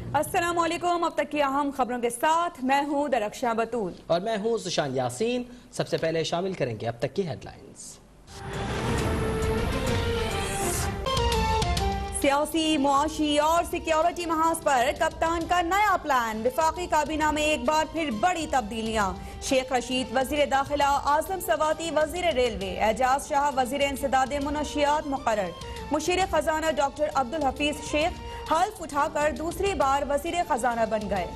अस्सलामुअलैकुम। अब तक की अहम खबरों के साथ मैं हूं दरख्शां बतूल और मैं हूं सुशान यासीन। सबसे पहले शामिल करेंगे अब तक की हेडलाइंस। सियासी, मुआशी और सिक्योरिटी महाज पर कप्तान का नया प्लान। वफाकी काबीना में एक बार फिर बड़ी तब्दीलियां। शेख रशीद वजीर दाखिला, आजम सवाती वजीर रेलवे, एजाज शाह वजीर इंसदाद मुनशियात मुकर्रर। मुशीर खजाना डॉक्टर अब्दुल हफीज शेख हल्फ उठाकर दूसरी बार वजीर खजाना बन गए।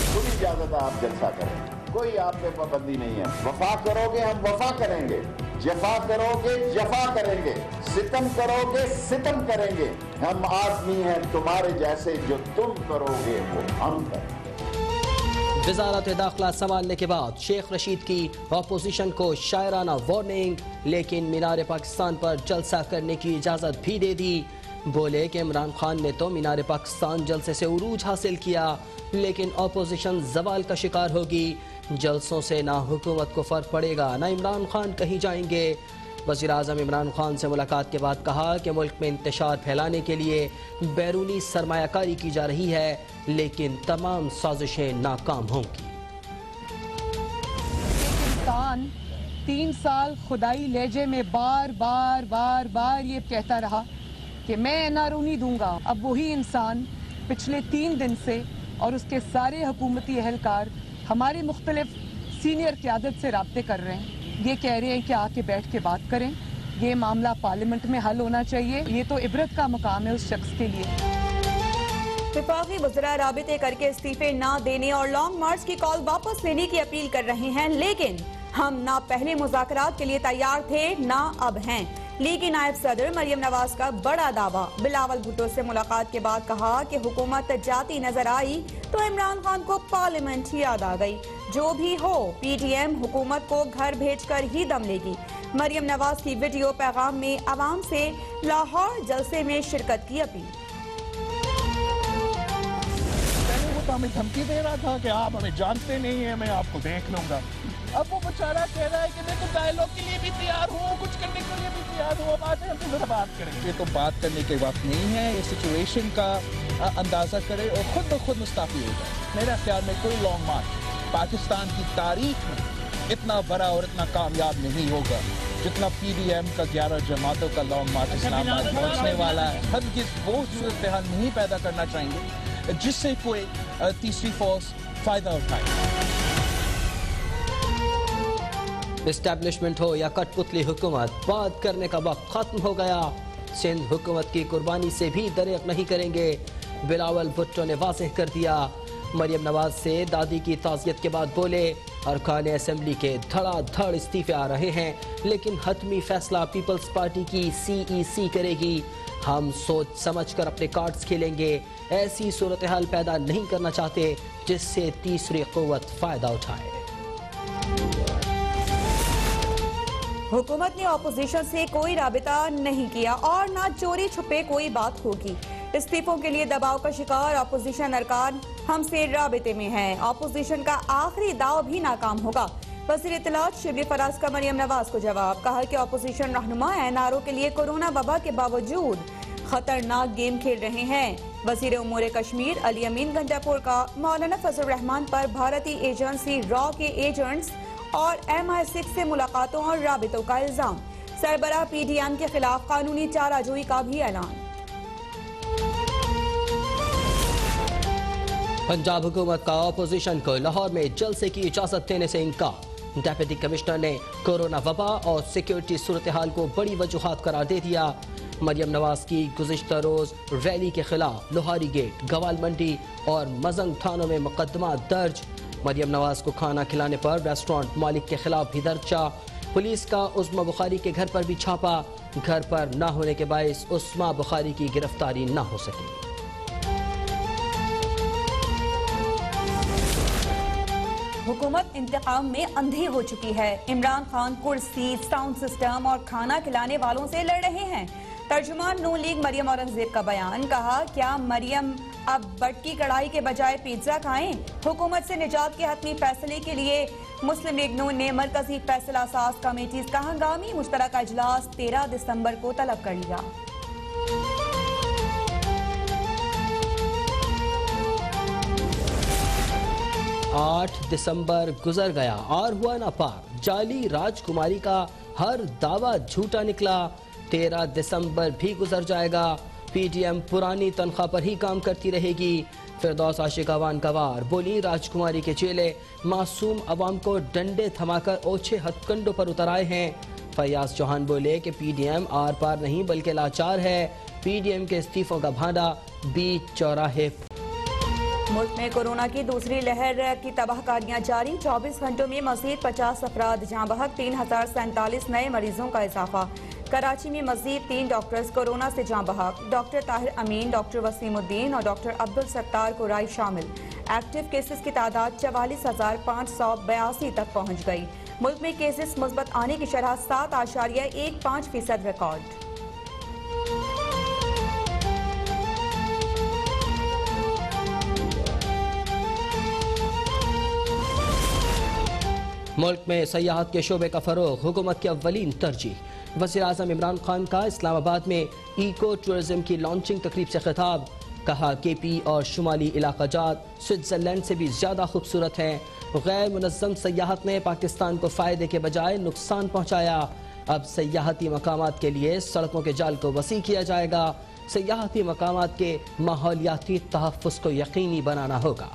पूरी इजाजत है, आप जलसा करें, कोई आप पे पाबंदी नहीं है। वफा करोगे हम वफा करेंगे, जफा करोगे जफा करेंगे, सितम करोगे सितम करेंगे। हम आदमी हैं तुम्हारे जैसे, जो तुम करोगे वो हम करेंगे। वजारत दाखिला संभालने के बाद शेख रशीद की अपोजिशन को शायराना वार्निंग, लेकिन मीनार पाकिस्तान पर जलसा करने की इजाज़त भी दे दी। बोले कि इमरान खान ने तो मीनार पाकिस्तान जलसे से उरूज हासिल किया, लेकिन अपोजिशन जवाल का शिकार होगी। जलसों से ना हुकूमत को फ़र्क पड़ेगा, ना इमरान खान कहीं जाएंगे। वज़ीर आज़म इमरान खान से मुलाकात के बाद कहा कि मुल्क में इंतशार फैलाने के लिए बैरूनी सरमायाकारी की जा रही है, लेकिन तमाम साजिशें नाकाम होंगी। इंसान 3 साल खुदाई लहजे में बार बार बार बार ये कहता रहा कि मैं एनआरओ नहीं दूंगा। अब वही इंसान पिछले 3 दिन से और उसके सारे हुकूमती एहलकार हमारे मुख्तलिफ सीनियर क़यादत से राब्ते कर रहे हैं। ये कह रहे हैं कि आके बैठ के बात करें, ये मामला पार्लियामेंट में हल होना चाहिए। ये तो इबरत का मुकाम है उस शख्स के लिए। वफाकी वज़रा राबिते करके इस्तीफे ना देने और लॉन्ग मार्च की कॉल वापस लेने की अपील कर रहे हैं, लेकिन हम ना पहले मुज़ाकरात के लिए तैयार थे ना अब हैं। लीगी नायब सदर मरियम नवाज का बड़ा दावा। बिलावल भुट्टो से मुलाकात के बाद कहा कि हुकूमत जाती नजर आई तो इमरान खान को पार्लियामेंट याद आ गई। जो भी हो, पीटीएम हुकूमत को घर भेजकर ही दम लेगी। मरियम नवाज की वीडियो पैगाम में अवाम से लाहौर जलसे में शिरकत की अपील। पहले वो तो हमें धमकी दे रहा था कि आप हमें जानते नहीं है, मैं आपको देख लूंगा। अब वो बेचारा कह रहा है कि मैं तो डायलॉग के लिए भी तैयार हूँ, कुछ करने के लिए भी तैयार हूँ। अब आते हैं हम बात करेंगे। ये तो बात करने के वक्त नहीं है, ये सिचुएशन का अंदाजा करे और खुद ब खुद मुस्ताफी हो जाए। मेरा ख्याल में कोई लॉन्ग मार्च पाकिस्तान की तारीख में इतना बड़ा और इतना कामयाब नहीं होगा जितना पीडीएम का 11 जमातों का लॉन्ग मार्च इस्लामाबाद पहुंचने वाला है। हरगिज़ वो सूरत हाल नहीं पैदा करना चाहेंगे जिससे कोई तीसरी फोर्स फायदा उठाए। एस्टैब्लिशमेंट हो या कठपुतली हुकूमत, बात करने का वक्त खत्म हो गया। सिंध हुकूमत की कुर्बानी से भी दरेक नहीं करेंगे, बिलावल भुट्टो ने वाज़ेह कर दिया। मरियम नवाज से दादी की ताज़ियत के बाद बोले, अरकान असेंबली के धड़ाधड़ इस्तीफे आ रहे हैं, लेकिन हतमी फैसला पीपल्स पार्टी की CEC करेगी। हम सोच समझ कर अपने कार्ड्स खेलेंगे, ऐसी सूरत हाल पैदा नहीं करना चाहते जिससे तीसरी क़ुव्वत फ़ायदा उठाए। हुकूमत ने ऑपोजिशन से कोई राबिता नहीं किया और ना चोरी छुपे कोई बात होगी। इस्तीफों के लिए दबाव का शिकार ऑपोजिशन अरकान हमसे राबिते में हैं। ऑपोजिशन का आखिरी दाव भी नाकाम होगा। वज़ीर इत्तलात शिबली फराज का मरियम नवाज को जवाब। कहा कि ऑपोजिशन रहनुमा एनआरओ के लिए कोरोना वबा के बावजूद खतरनाक गेम खेल रहे हैं। वज़ीर उमूर कश्मीर अली अमीन गंडापुर का मौलाना फजल रहमान पर भारतीय एजेंसी रॉ के एजेंट्स और MI6 से मुलाकातों और राबितों का इल्जाम। सरबराह पीडीएम के खिलाफ कानूनी चाराजोई का भी ऐलान। पंजाब हुकूमत का अपोजिशन को लाहौर में जलसे की इजाजत देने से इनकार। डेप्यूटी कमिश्नर ने कोरोना वबा और सिक्योरिटी सूरत हाल को बड़ी वजूहात करार दे दिया। मरियम नवाज की गुज़िश्ता रोज रैली के खिलाफ लोहारी गेट, गवाल मंडी और मजंग थानों में मुकदमा दर्ज। मरियम नवाज को खाना खिलाने पर रेस्टोरेंट मालिक के खिलाफ भी दर्जा। पुलिस का उस्मा बुखारी के घर पर भी छापा। घर पर न होने के बायस उस्मा बुखारी की गिरफ्तारी न हो सकी। हुकूमत इंतकाम में अंधी हो चुकी है। इमरान खान कुर्सी, साउंड सिस्टम और खाना खिलाने वालों से लड़ रहे हैं। तर्जुमान नून लीग मरियम औरंगजेब का बयान। कहा, क्या मरियम अब बट की कढ़ाई के बजाय पिज्जा खाएं? हुकूमत से निजात के हतमी फैसले के लिए मुस्लिम लीग नून ने मरकजी फैसला साज कमेटी का हंगामी मुश्तरका इजलास 13 दिसंबर को तलब कर लिया। 8 दिसंबर गुजर गया और हुआ ना पार। जाली राजकुमारी का हर दावा झूठा निकला। 13 दिसंबर भी गुजर जाएगा। पीटीएम पुरानी तनख्वाह पर ही काम करती रहेगी। फिरदौस आशिकावान गवार बोली, राजकुमारी के चेले मासूम अवाम को डंडे थमाकर ओछे हथकंडों पर उतर आए हैं। फयाज चौहान बोले कि पीडीएम आर पार नहीं बल्कि लाचार है। पीडीएम के इस्तीफों का भांडा बीच चौराहे। मुल्क में कोरोना की दूसरी लहर की तबाहकारियां जारी। 24 घंटों में मजीद 50 अफराद जाँ बहक, 3047 नए मरीजों का इजाफा। कराची में मजीद 3 डॉक्टर्स कोरोना से जाँ बहक। डॉक्टर ताहिर अमीन, डॉक्टर वसीमुद्दीन और डॉक्टर अब्दुल सत्तार कुराई शामिल। एक्टिव केसेस की तादाद 44,582 तक पहुँच गई। मुल्क में केसेस मुस्बत आने की शरह 7.15% रिकॉर्ड। मुल्क में सयाहत के शोबे का फरोग हुकूमत की अव्वलीन तरजीह। वज़ीर आज़म इमरान खान का इस्लामाबाद में इको टूरिज्म की लॉन्चिंग तकरीब से खिताब। कहा केपी और शुमाली इलाका जात स्विट्जरलैंड से भी ज़्यादा खूबसूरत हैं। गैर मुनज़्ज़म सयाहत ने पाकिस्तान को फ़ायदे के बजाय नुकसान पहुँचाया। अब सयाहती मकामात के लिए सड़कों के जाल को वसी किया जाएगा। सयाहती मकामात के माहौलियाती तहफ़्फ़ुज़ को यकीनी बनाना होगा।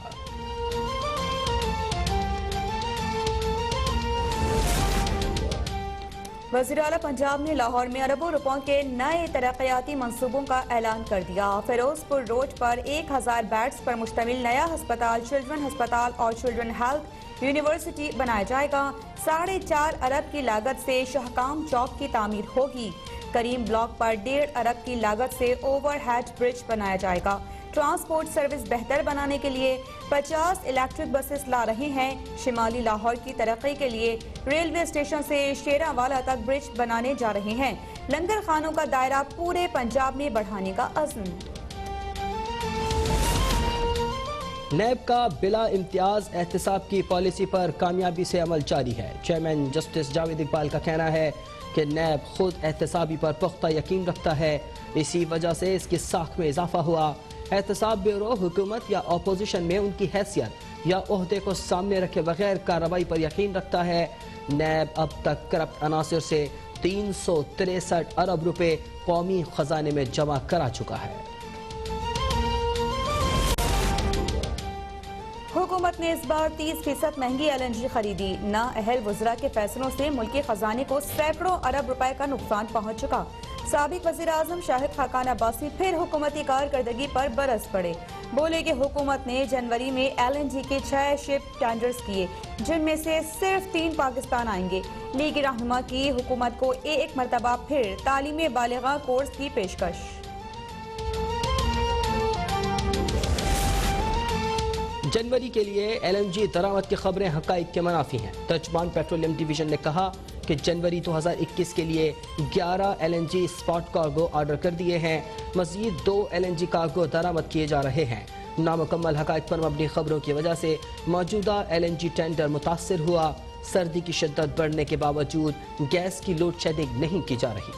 वज़ीर आला पंजाब ने लाहौर में अरबों रुपयों के नए तरक्याती मंसूबों का ऐलान कर दिया। फिरोजपुर रोड पर 1000 बेड्स पर मुश्तमिल नया अस्पताल, चिल्ड्रन अस्पताल और चिल्ड्रन हेल्थ यूनिवर्सिटी बनाया जाएगा। 4.5 अरब की लागत से शहकाम चौक की तामीर होगी। करीम ब्लॉक पर 1.5 अरब की लागत से ओवरहेड ब्रिज बनाया जाएगा। ट्रांसपोर्ट सर्विस बेहतर बनाने के लिए 50 इलेक्ट्रिक बसेस ला रहे हैं। शिमाली लाहौर की तरक्की के लिए रेलवे स्टेशन से शेरावाला तक ब्रिज बनाने जा रहे हैं। लंगर खानों का दायरा पूरे पंजाब में बढ़ाने का अज़्म। नैब का बिला इम्तियाज एहतिसाब की पॉलिसी पर कामयाबी से अमल जारी है। चेयरमैन जस्टिस जावेद इकबाल का कहना है कि नैब खुद एहतिसाबी पर पुख्ता यकीन रखता है। इसी वजह से इसकी साख में इजाफा हुआ। एहतसाब ब्यूरो हुकूमत या अपोजिशन में उनकी हैसियत या ओहदे को सामने रखे बगैर कार्रवाई पर यकीन रखता है। नैब अब तक करप्ट अनासिर से 363 अरब रुपए कौमी खजाने में जमा करा चुका है। हुकूमत ने इस बार 30% महंगी LNG खरीदी। नाअहल वज़रा के फैसलों से मुल्की खजाने को सैकड़ों अरब रुपए का नुकसान पहुँच चुका। साबिक वज़ीर आज़म शाहिद खाकान अब्बासी फिर हुकूमती कारकर्दगी पर बरस पड़े। बोले कि हुकूमत ने जनवरी में LNG के 6 शिप टेंडर्स किए, जिनमें से सिर्फ 3 पाकिस्तान आएंगे। लीग रहनुमा की हुकूमत को एक मरतबा फिर तालीम बालिगा कोर्स की पेशकश। जनवरी के लिए LNG दरामद की खबरें हकाइक के मुनाफी हैं। तर्जमान पेट्रोलियम डिवीजन ने कहा कि जनवरी 2021 के लिए 11 LNG स्पॉट कार्गो ऑर्डर कर दिए हैं। मजीद 2 LNG कार्गो दरामद किए जा रहे हैं। नामुकम्मल हकाइक पर मबनी खबरों की वजह से मौजूदा LNG टेंडर मुतासर हुआ। सर्दी की शिद्दत बढ़ने के बावजूद गैस की लोड शेडिंग नहीं की जा रही।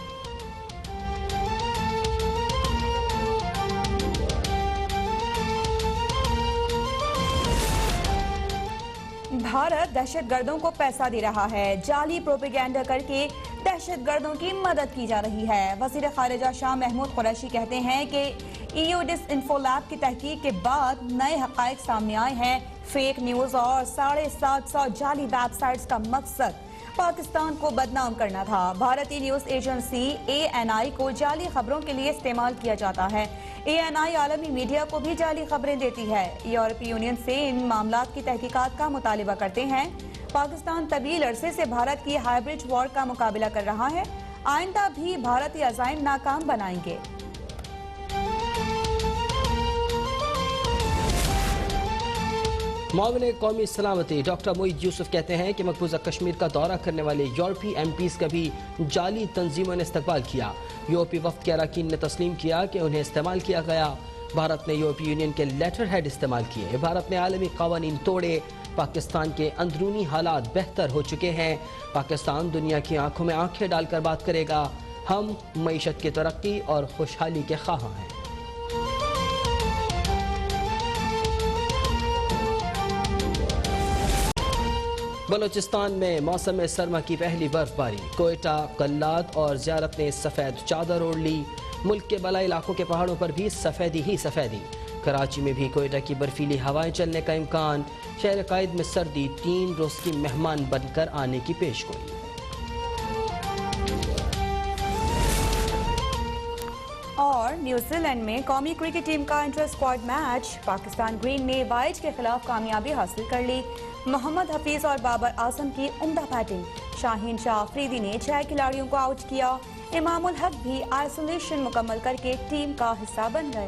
भारत दहशतगर्दों को पैसा दे रहा है। जाली प्रोपेगेंडा करके दहशतगर्दों की मदद की जा रही है। वज़ीर ख़ारिजा शाह महमूद कुरैशी कहते हैं कि EU डिसइंफो लैब की तहकीक के बाद नए हक़ाइक़ सामने आए हैं। फेक न्यूज़ और 750 जाली वेबसाइट्स का मकसद पाकिस्तान को बदनाम करना था। भारतीय न्यूज़ एजेंसी ANI को जाली खबरों के लिए इस्तेमाल किया जाता है। ANI आलमी मीडिया को भी जाली खबरें देती है। यूरोपीय यूनियन से इन मामलात की तहकीकात का मुतालिबा करते हैं। पाकिस्तान तवील अरसे से भारत की हाइब्रिड वॉर का मुकाबला कर रहा है। आइंदा भी भारतीय अज़ाइम नाकाम बनाएंगे। मामले कौमी सलामती डॉक्टर मोईद यूसुफ कहते हैं कि मकबूजा कश्मीर का दौरा करने वाले यूरोपीय MPs का भी जाली तंजीमों ने इस्तकबाल किया। यूरोपीय वफ्द के अरकान ने तस्लीम किया कि उन्हें इस्तेमाल किया गया। भारत ने यूरोपीय यूनियन के लेटर हेड इस्तेमाल किए। भारत ने आलमी कावानीन तोड़े। पाकिस्तान के अंदरूनी हालात बेहतर हो चुके हैं। पाकिस्तान दुनिया की आंखों में आंखें डालकर बात करेगा। हम मईशत की तरक्की और खुशहाली के ख्वाहां हैं। बलूचिस्तान में मौसम सरमा की पहली बर्फबारी, कोयटा, कल्लात और ज़ियारत ने सफ़ेद चादर ओढ़ ली। मुल्क के बलाई इलाकों के पहाड़ों पर भी सफ़ेदी ही सफ़ेदी। कराची में भी कोयटा की बर्फीली हवाएं चलने का इम्कान। शहर कायद में सर्दी 3 रोज़ की मेहमान बनकर आने की पेशगोई। और न्यूजीलैंड में कौमी क्रिकेट टीम का inter squad match, Pakistan green ने वाइज के खिलाफ कामयाबी हासिल कर ली। मोहम्मद हफीज और बाबर आजम की उम्दा बैटिंग। शाहीन शाह अफरीदी ने 6 खिलाड़ियों को आउट किया। इमामुल हक भी आइसोलेशन मुकम्मल करके टीम का हिस्सा बन गए।